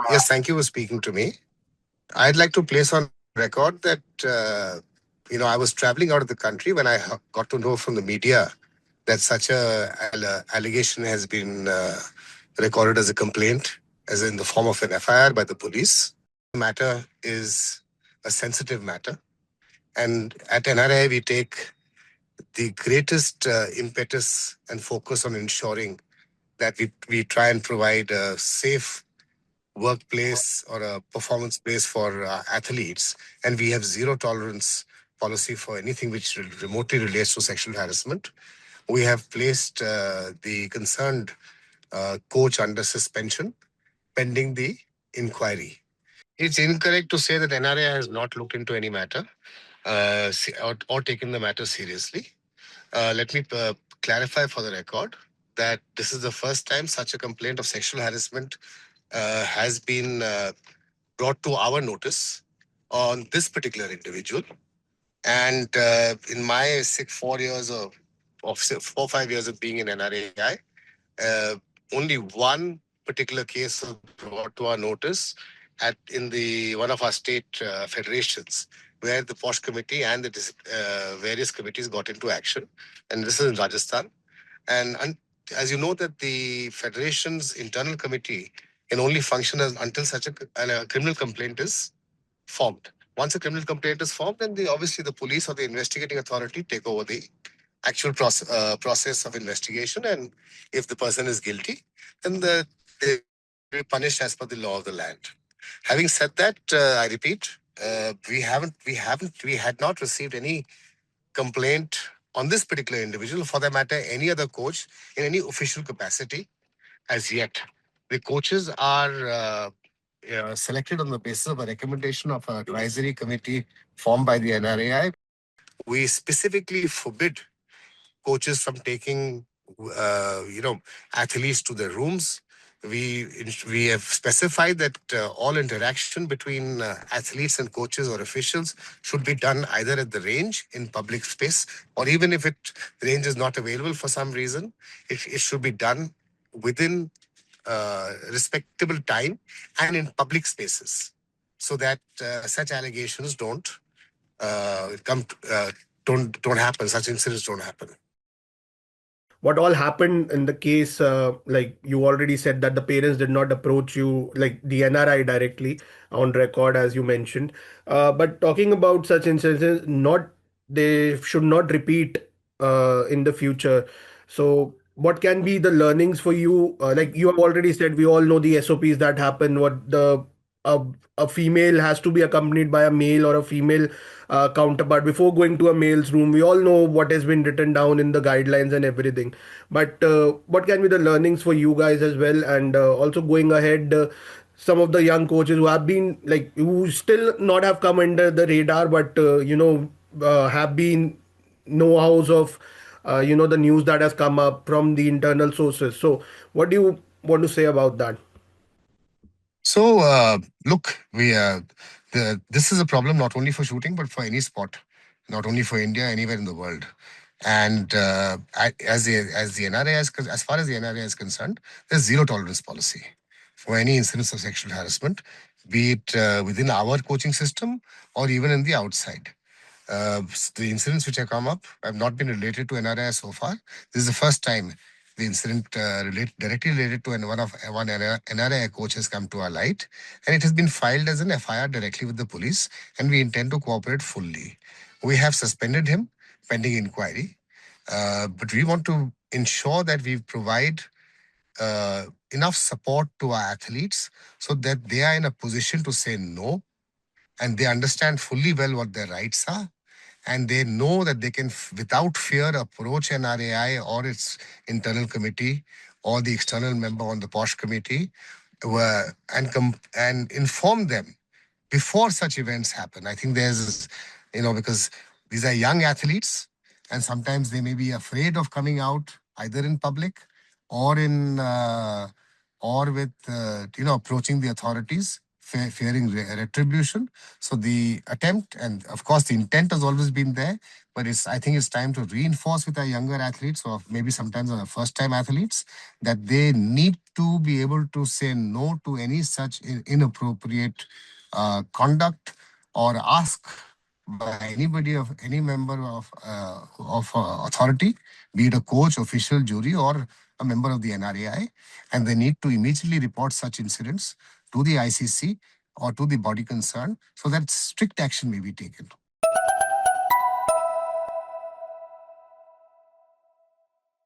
Yes, thank you for speaking to me. I'd like to place on record that, I was traveling out of the country when I got to know from the media that such a allegation has been recorded as a complaint, as in the form of an FIR by the police. The matter is a sensitive matter. And at NRA, we take the greatest impetus and focus on ensuring that we try and provide a safe workplace or a performance place for athletes. And we have zero tolerance policy for anything which remotely relates to sexual harassment. We have placed the concerned coach under suspension pending the inquiry. It's incorrect to say that NRA has not looked into any matter or taken the matter seriously. Let me clarify for the record that this is the first time such a complaint of sexual harassment has been brought to our notice on this particular individual. And in my 4 years of 4 5 years of being in NRAI, only one particular case was brought to our notice in the one of our state federations, where the POSH committee and the various committees got into action, and this is in Rajasthan. And as you know, that the federation's internal committee can only function until such a criminal complaint is formed. Once a criminal complaint is formed, then obviously the police or the investigating authority take over the actual process of investigation. And if the person is guilty, then they will be punished as per the law of the land. Having said that, I repeat, we had not received any complaint on this particular individual, for that matter, any other coach in any official capacity as yet. The coaches are selected on the basis of a recommendation of an advisory committee formed by the NRAI. We specifically forbid coaches from taking, athletes to their rooms. We have specified that all interaction between athletes and coaches or officials should be done either at the range in public space, or even if range is not available for some reason, it should be done within respectable time and in public spaces, so that such allegations come don't happen. Such incidents don't happen. What all happened in the case, like you already said that the parents did not approach you, like the NRI directly on record, as you mentioned. But talking about such instances, not they should not repeat in the future. So what can be the learnings for you? Like you have already said, we all know the SOPs that happen. What a, a female has to be accompanied by a male or a female counterpart before going to a male's room. We all know what has been written down in the guidelines and everything. But what can be the learnings for you guys as well? And also going ahead, some of the young coaches who have been like who still not have come under the radar, but have been know-hows of the news that has come up from the internal sources. So what do you want to say about that? So, look, this is a problem not only for shooting but for any sport, not only for India, anywhere in the world. And as the NRA as far as the NRA is concerned, there's zero tolerance policy for any incidents of sexual harassment, be it within our coaching system or even in the outside. The incidents which have come up have not been related to NRI so far. This is the first time the incident directly related to one NRI coach has come to our light, and it has been filed as an FIR directly with the police, and we intend to cooperate fully. We have suspended him pending inquiry, but we want to ensure that we provide enough support to our athletes so that they are in a position to say no, and they understand fully well what their rights are, and they know that they can, without fear, approach NRAI or its internal committee or the external member on the POSH committee, and inform them before such events happen. I think because these are young athletes, and sometimes they may be afraid of coming out either in public or in or with approaching the authorities fearing retribution. So the attempt, and of course the intent has always been there, but I think it's time to reinforce with our younger athletes, or maybe sometimes our first time athletes, that they need to be able to say no to any such inappropriate conduct, or ask by anybody, of any member of authority, be it a coach, official, jury, or a member of the NRAI, and they need to immediately report such incidents to the ICC or to the body concerned, so that strict action may be taken.